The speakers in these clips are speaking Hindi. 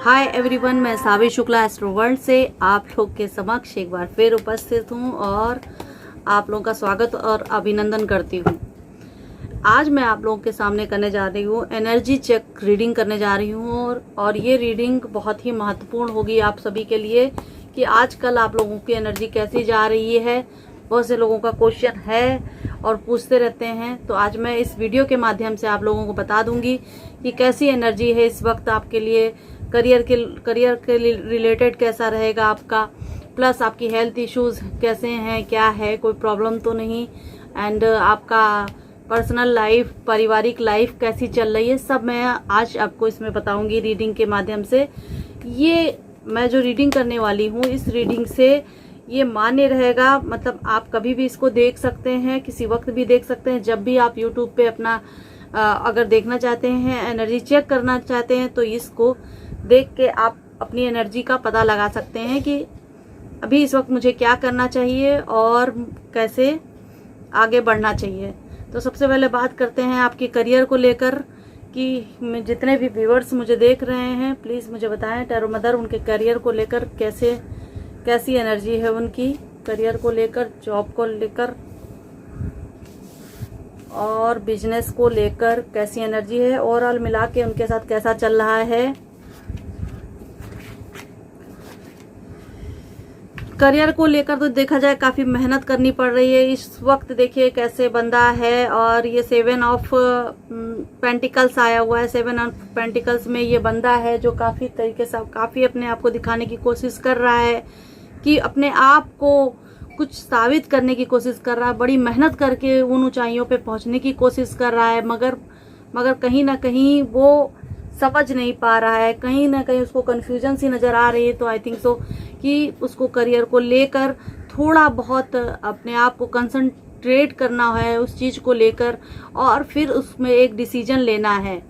हाय एवरीवन, मैं सावी शुक्ला एस्ट्रो वर्ल्ड से आप लोग के समक्ष एक बार फिर उपस्थित हूँ और आप लोगों का स्वागत और अभिनंदन करती हूँ। आज मैं आप लोगों के सामने करने जा रही हूँ एनर्जी चेक रीडिंग करने जा रही हूँ और ये रीडिंग बहुत ही महत्वपूर्ण होगी आप सभी के लिए कि आजकल आप लोगों की एनर्जी कैसी जा रही है। बहुत से लोगों का क्वेश्चन है और पूछते रहते हैं, तो आज मैं इस वीडियो के माध्यम से आप लोगों को बता दूंगी कि कैसी एनर्जी है इस वक्त आपके लिए, करियर के रिलेटेड कैसा रहेगा आपका, प्लस आपकी हेल्थ इश्यूज कैसे हैं, क्या है, कोई प्रॉब्लम तो नहीं, एंड आपका पर्सनल लाइफ, पारिवारिक लाइफ कैसी चल रही है, सब मैं आज आपको इसमें बताऊंगी रीडिंग के माध्यम से। ये मैं जो रीडिंग करने वाली हूँ, इस रीडिंग से ये मान्य रहेगा, मतलब आप कभी भी इसको देख सकते हैं, किसी वक्त भी देख सकते हैं। जब भी आप यूट्यूब पे अपना अगर देखना चाहते हैं, एनर्जी चेक करना चाहते हैं, तो इसको देख के आप अपनी एनर्जी का पता लगा सकते हैं कि अभी इस वक्त मुझे क्या करना चाहिए और कैसे आगे बढ़ना चाहिए। तो सबसे पहले बात करते हैं आपके करियर को लेकर कि जितने भी व्यूअर्स मुझे देख रहे हैं, प्लीज़ मुझे बताएं टैरो मदर उनके करियर को लेकर कैसी एनर्जी है, उनकी करियर को लेकर, जॉब को लेकर और बिजनेस को लेकर कैसी एनर्जी है, ओवरऑल मिला के उनके साथ कैसा चल रहा है। करियर को लेकर तो देखा जाए काफ़ी मेहनत करनी पड़ रही है इस वक्त। देखिए कैसे बंदा है और ये 7 ऑफ पेंटिकल्स आया हुआ है। 7 ऑफ पेंटिकल्स में ये बंदा है जो काफ़ी तरीके से काफ़ी अपने आप को दिखाने की कोशिश कर रहा है कि अपने आप को कुछ साबित करने की कोशिश कर रहा है, बड़ी मेहनत करके उन ऊंचाइयों पे पहुंचने की कोशिश कर रहा है, मगर कहीं ना कहीं वो समझ नहीं पा रहा है, कहीं ना कहीं उसको कंफ्यूजन सी नज़र आ रही है। तो आई थिंक सो कि उसको करियर को लेकर थोड़ा बहुत अपने आप को कंसंट्रेट करना है उस चीज़ को लेकर और फिर उसमें एक डिसीजन लेना है।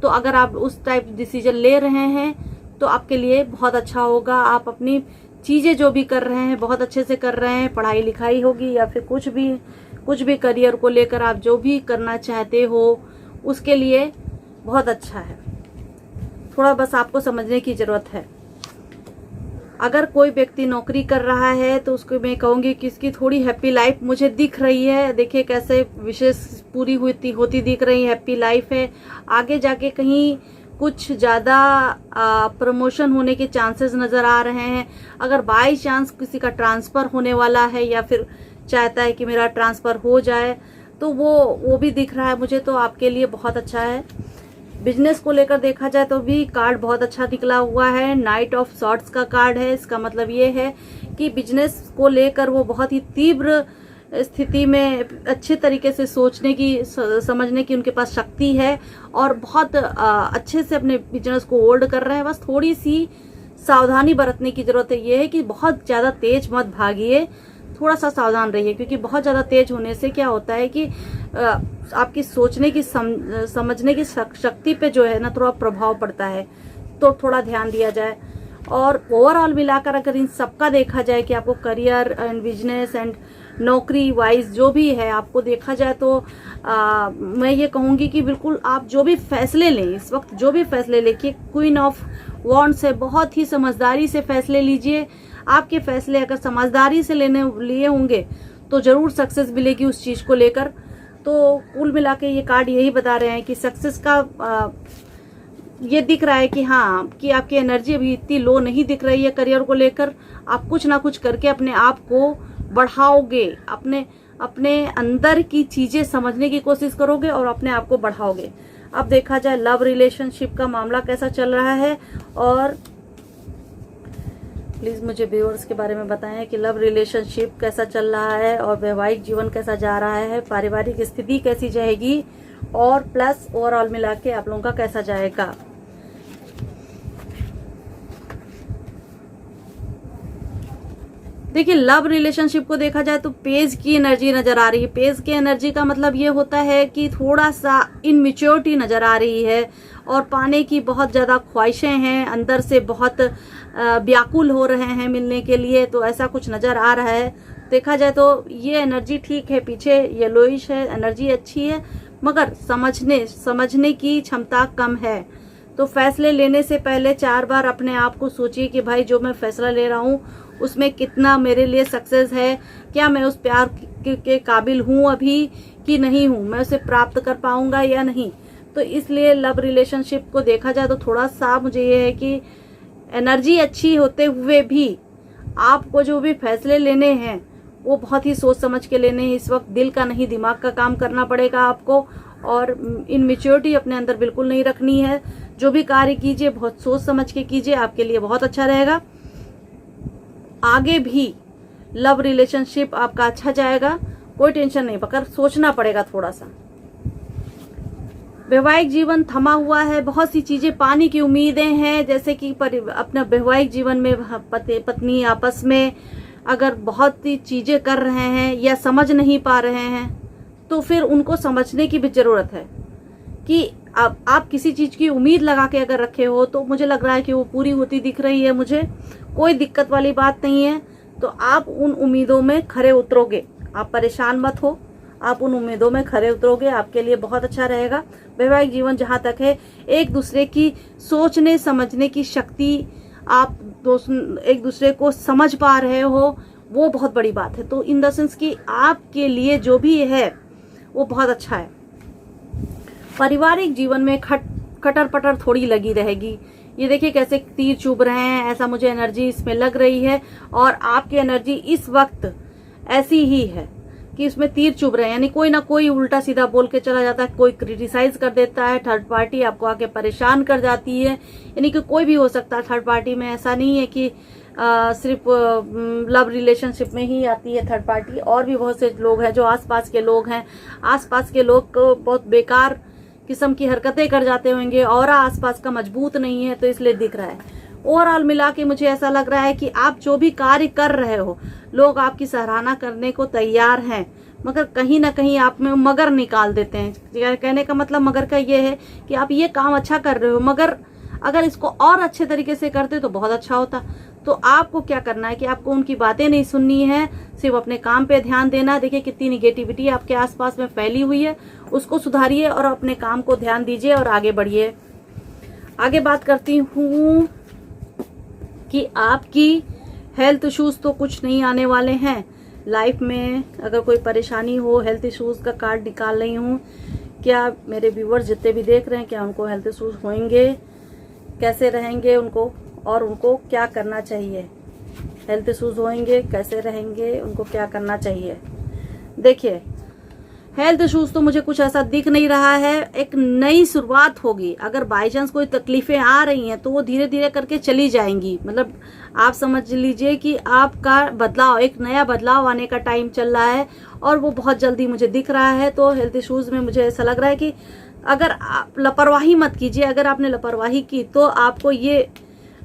तो अगर आप उस टाइप डिसीजन ले रहे हैं तो आपके लिए बहुत अच्छा होगा। आप अपनी चीज़ें जो भी कर रहे हैं बहुत अच्छे से कर रहे हैं, पढ़ाई लिखाई होगी या फिर कुछ भी करियर को लेकर आप जो भी करना चाहते हो उसके लिए बहुत अच्छा है। थोड़ा बस आपको समझने की ज़रूरत है। अगर कोई व्यक्ति नौकरी कर रहा है तो उसको मैं कहूँगी कि इसकी थोड़ी हैप्पी लाइफ मुझे दिख रही है। देखिए कैसे विशेष पूरी होती दिख रही है, हैप्पी लाइफ है। आगे जाके कहीं कुछ ज़्यादा प्रमोशन होने के चांसेस नज़र आ रहे हैं। अगर बाई चांस किसी का ट्रांसफ़र होने वाला है या फिर चाहता है कि मेरा ट्रांसफ़र हो जाए तो वो भी दिख रहा है मुझे, तो आपके लिए बहुत अच्छा है। बिजनेस को लेकर देखा जाए तो भी कार्ड बहुत अच्छा निकला हुआ है। नाइट ऑफ सॉर्ट्स का कार्ड है। इसका मतलब ये है कि बिजनेस को लेकर वो बहुत ही तीव्र स्थिति में अच्छे तरीके से सोचने की, समझने की उनके पास शक्ति है और बहुत अच्छे से अपने बिजनेस को होल्ड कर रहे हैं। बस थोड़ी सी सावधानी बरतने की जरूरत है। ये है कि बहुत ज़्यादा तेज मत भागिए, थोड़ा सा सावधान रहिए, क्योंकि बहुत ज़्यादा तेज होने से क्या होता है कि आपकी सोचने की, समझने की शक्ति पे जो है ना थोड़ा प्रभाव पड़ता है। तो थोड़ा ध्यान दिया जाए। और ओवरऑल मिलाकर अगर इन सबका देखा जाए कि आपको करियर एंड बिजनेस एंड नौकरी वाइज जो भी है आपको देखा जाए तो मैं ये कहूँगी कि बिल्कुल आप जो भी फैसले लें इस वक्त, जो भी फैसले लें, क्वीन ऑफ वॉन्ड्स है, बहुत ही समझदारी से फैसले लीजिए। आपके फैसले अगर समझदारी से लिए होंगे तो ज़रूर सक्सेस मिलेगी उस चीज़ को लेकर। तो कुल मिला के ये कार्ड यही बता रहे हैं कि सक्सेस का ये दिख रहा है कि हाँ, कि आपकी एनर्जी अभी इतनी लो नहीं दिख रही है करियर को लेकर। आप कुछ ना कुछ करके अपने आप को बढ़ाओगे, अपने अंदर की चीज़ें समझने की कोशिश करोगे और अपने आप को बढ़ाओगे। अब देखा जाए लव रिलेशनशिप का मामला कैसा चल रहा है और प्लीज़ मुझे व्यूअर्स के बारे में बताएं कि लव रिलेशनशिप कैसा चल रहा है और वैवाहिक जीवन कैसा जा रहा है, पारिवारिक स्थिति कैसी जाएगी और प्लस ओवरऑल मिला के आप लोगों का कैसा जाएगा। देखिए लव रिलेशनशिप को देखा जाए तो पेज की एनर्जी नजर आ रही है। पेज की एनर्जी का मतलब ये होता है कि थोड़ा सा इनमेच्योरिटी नजर आ रही है और पाने की बहुत ज़्यादा ख्वाहिशें हैं, अंदर से बहुत व्याकुल हो रहे हैं मिलने के लिए, तो ऐसा कुछ नज़र आ रहा है। देखा जाए तो ये एनर्जी ठीक है, पीछे येलोइश है, एनर्जी अच्छी है, मगर समझने की क्षमता कम है। तो फैसले लेने से पहले 4 बार अपने आप को सोचिए कि भाई जो मैं फैसला ले रहा हूँ उसमें कितना मेरे लिए सक्सेस है, क्या मैं उस प्यार के काबिल हूँ अभी कि नहीं हूँ, मैं उसे प्राप्त कर पाऊंगा या नहीं। तो इसलिए लव रिलेशनशिप को देखा जाए तो थोड़ा सा मुझे ये है कि एनर्जी अच्छी होते हुए भी आपको जो भी फैसले लेने हैं वो बहुत ही सोच समझ के लेने हैं। इस वक्त दिल का नहीं दिमाग का काम करना पड़ेगा आपको, और इनमेच्योरिटी अपने अंदर बिल्कुल नहीं रखनी है। जो भी कार्य कीजिए बहुत सोच समझ के कीजिए, आपके लिए बहुत अच्छा रहेगा। आगे भी लव रिलेशनशिप आपका अच्छा जाएगा, कोई टेंशन नहीं, मगर सोचना पड़ेगा थोड़ा सा। वैवाहिक जीवन थमा हुआ है, बहुत सी चीजें पानी की उम्मीदें हैं, जैसे कि अपना वैवाहिक जीवन में पति पत्नी आपस में अगर बहुत सी चीजें कर रहे हैं या समझ नहीं पा रहे हैं तो फिर उनको समझने की भी जरूरत है कि आप किसी चीज की उम्मीद लगा के अगर रखे हो तो मुझे लग रहा है कि वो पूरी होती दिख रही है, मुझे कोई दिक्कत वाली बात नहीं है। तो आप उन उम्मीदों में खरे उतरोगे, आप परेशान मत हो, आप उन उम्मीदों में खरे उतरोगे, आपके लिए बहुत अच्छा रहेगा। वैवाहिक जीवन जहां तक है, एक दूसरे की सोचने समझने की शक्ति, आप एक दूसरे को समझ पा रहे हो, वो बहुत बड़ी बात है। तो इन द सेंस कि आपके लिए जो भी है वो बहुत अच्छा है। पारिवारिक जीवन में खटर पटर थोड़ी लगी रहेगी। ये देखिए कैसे तीर चुभ रहे हैं, ऐसा मुझे एनर्जी इसमें लग रही है। और आपकी एनर्जी इस वक्त ऐसी ही है कि इसमें तीर चुभ रहे हैं, यानी कोई ना कोई उल्टा सीधा बोल के चला जाता है, कोई क्रिटिसाइज कर देता है, थर्ड पार्टी आपको आके परेशान कर जाती है। यानी कि कोई भी हो सकता है थर्ड पार्टी में, ऐसा नहीं है कि सिर्फ लव रिलेशनशिप में ही आती है थर्ड पार्टी, और भी बहुत से लोग हैं जो आसपास के लोग हैं। आसपास के लोग को बहुत बेकार किस्म की हरकतें कर जाते होंगे, और आसपास का मजबूत नहीं है, तो इसलिए दिख रहा है। ओवरऑल मिला के मुझे ऐसा लग रहा है कि आप जो भी कार्य कर रहे हो, लोग आपकी सराहना करने को तैयार हैं, मगर कहीं ना कहीं आप में मगर निकाल देते हैं। कहने का मतलब मगर का ये है कि आप ये काम अच्छा कर रहे हो, मगर अगर इसको और अच्छे तरीके से करते तो बहुत अच्छा होता। तो आपको क्या करना है कि आपको उनकी बातें नहीं सुननी है, सिर्फ अपने काम पे ध्यान देना। देखिए कितनी निगेटिविटी आपके आसपास में फैली हुई है, उसको सुधारिए और अपने काम को ध्यान दीजिए और आगे बढ़िए। आगे बात करती हूँ कि आपकी हेल्थ इश्यूज तो कुछ नहीं आने वाले हैं लाइफ में। अगर कोई परेशानी हो, हेल्थ इश्यूज का कार्ड निकाल रही हूँ। क्या मेरे व्यूवर्स जितने भी देख रहे हैं, क्या उनको हेल्थ इश्यूज होंगे, कैसे रहेंगे उनको, और उनको क्या करना चाहिए? हेल्थ इश्यूज होंगे, कैसे रहेंगे, उनको क्या करना चाहिए? देखिए हेल्थ इश्यूज तो मुझे कुछ ऐसा दिख नहीं रहा है। एक नई शुरुआत होगी। अगर बाई चांस कोई तकलीफें आ रही हैं तो वो धीरे धीरे करके चली जाएंगी। मतलब आप समझ लीजिए कि आपका बदलाव, एक नया बदलाव आने का टाइम चल रहा है, और वो बहुत जल्दी मुझे दिख रहा है। तो हेल्थ इश्यूज में मुझे ऐसा लग रहा है कि अगर आप लापरवाही मत कीजिए। अगर आपने लापरवाही की तो आपको ये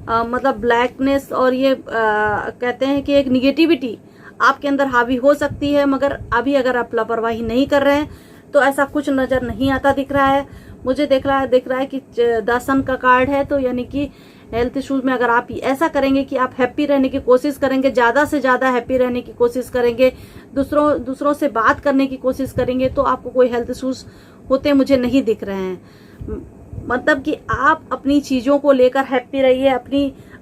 मतलब ब्लैकनेस और ये कहते हैं कि एक निगेटिविटी आपके अंदर हावी हो सकती है, मगर अभी अगर आप लापरवाही नहीं कर रहे हैं तो ऐसा कुछ नजर नहीं आता दिख रहा है। मुझे दिख रहा है कि 10 सन का कार्ड है। तो यानी कि हेल्थ इश्यूज में अगर आप ऐसा करेंगे कि आप हैप्पी रहने की कोशिश करेंगे, ज्यादा से ज्यादा हैप्पी रहने की कोशिश करेंगे, दूसरों से बात करने की कोशिश करेंगे, तो आपको कोई हेल्थ इश्यूज होते मुझे नहीं दिख रहे हैं। मतलब कि आप अपनी चीजों को लेकर हैप्पी रहिए,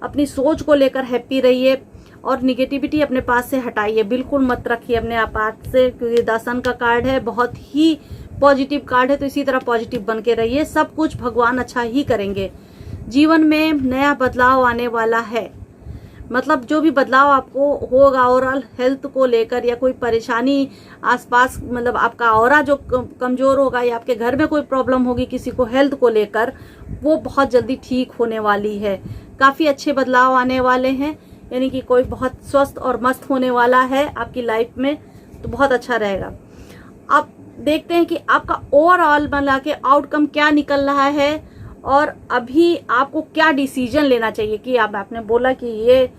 अपनी सोच को लेकर हैप्पी रहिए, और निगेटिविटी अपने पास से हटाइए, बिल्कुल मत रखिए अपने आप से। क्योंकि 10 सन का कार्ड है, बहुत ही पॉजिटिव कार्ड है, तो इसी तरह पॉजिटिव बन के रहिए। सब कुछ भगवान अच्छा ही करेंगे। जीवन में नया बदलाव आने वाला है। मतलब जो भी बदलाव आपको होगा ओवरऑल हेल्थ को लेकर, या कोई परेशानी आसपास, मतलब आपका ऑरा जो कमजोर होगा, या आपके घर में कोई प्रॉब्लम होगी किसी को हेल्थ को लेकर, वो बहुत जल्दी ठीक होने वाली है। काफी अच्छे बदलाव आने वाले हैं, यानी कि कोई बहुत स्वस्थ और मस्त होने वाला है आपकी लाइफ में, तो बहुत अच्छा रहेगा। अब देखते हैं कि आपका ओवरऑल मिला के आउटकम क्या निकल रहा है, और अभी आपको क्या डिसीजन लेना चाहिए। कि आपने बोला कि ये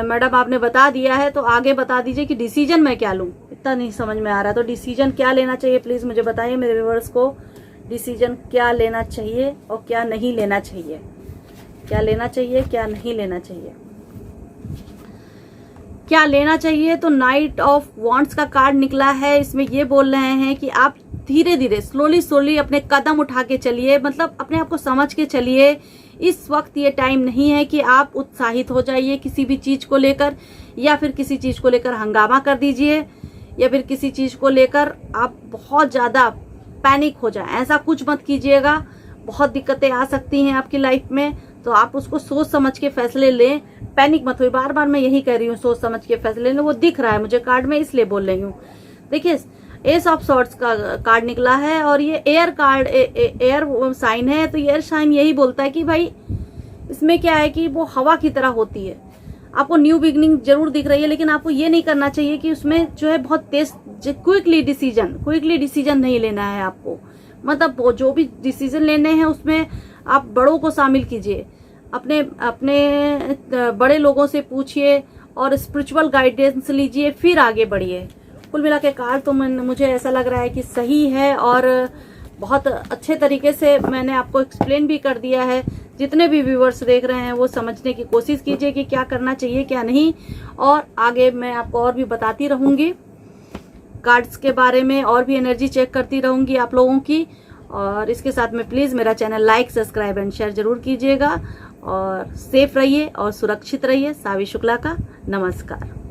मैडम आपने बता दिया है, तो आगे बता दीजिए कि डिसीजन मैं क्या लूं। इतना नहीं समझ में आ रहा, तो डिसीजन क्या लेना चाहिए प्लीज मुझे बताइए मेरे व्यूअर्स को। डिसीजन क्या लेना चाहिए और क्या नहीं लेना चाहिए, क्या लेना चाहिए, क्या नहीं लेना चाहिए। क्या लेना चाहिए, तो नाइट ऑफ वॉन्ड्स का कार्ड निकला है। इसमें ये बोल रहे हैं कि आप धीरे धीरे स्लोली अपने कदम उठा के चलिए, मतलब अपने आप को समझ के चलिए। इस वक्त ये टाइम नहीं है कि आप उत्साहित हो जाइए किसी भी चीज को लेकर, या फिर किसी चीज को लेकर हंगामा कर दीजिए, या फिर किसी चीज को लेकर आप बहुत ज्यादा पैनिक हो जाए। ऐसा कुछ मत कीजिएगा, बहुत दिक्कतें आ सकती हैं आपकी लाइफ में। तो आप उसको सोच समझ के फैसले लें, पैनिक मत हुई। बार बार मैं यही कह रही हूँ, सोच समझ के फैसले लें। वो दिख रहा है मुझे कार्ड में, इसलिए बोल रही हूँ। देखिए, एस ऑफ सॉर्ड्स का कार्ड निकला है और ये एयर कार्ड, एयर साइन है। तो एयर साइन यही बोलता है कि भाई इसमें क्या है कि वो हवा की तरह होती है। आपको न्यू बिगनिंग जरूर दिख रही है, लेकिन आपको ये नहीं करना चाहिए कि उसमें जो है बहुत तेज क्विकली डिसीजन नहीं लेना है आपको। मतलब वो जो भी डिसीजन लेने हैं उसमें आप बड़ों को शामिल कीजिए, अपने बड़े लोगों से पूछिए और स्पिरिचुअल गाइडेंस लीजिए, फिर आगे बढ़िए। कुल मिला के कार्ड तो मुझे ऐसा लग रहा है कि सही है और बहुत अच्छे तरीके से मैंने आपको एक्सप्लेन भी कर दिया है। जितने भी व्यूवर्स देख रहे हैं वो समझने की कोशिश कीजिए कि क्या करना चाहिए क्या नहीं, और आगे मैं आपको और भी बताती रहूंगी कार्ड्स के बारे में, और भी एनर्जी चेक करती रहूंगी आप लोगों की। और इसके साथ में प्लीज मेरा channel like, subscribe and share जरूर कीजिएगा। और सेफ रहिए और सुरक्षित रहिए। सावी शुक्ला का नमस्कार।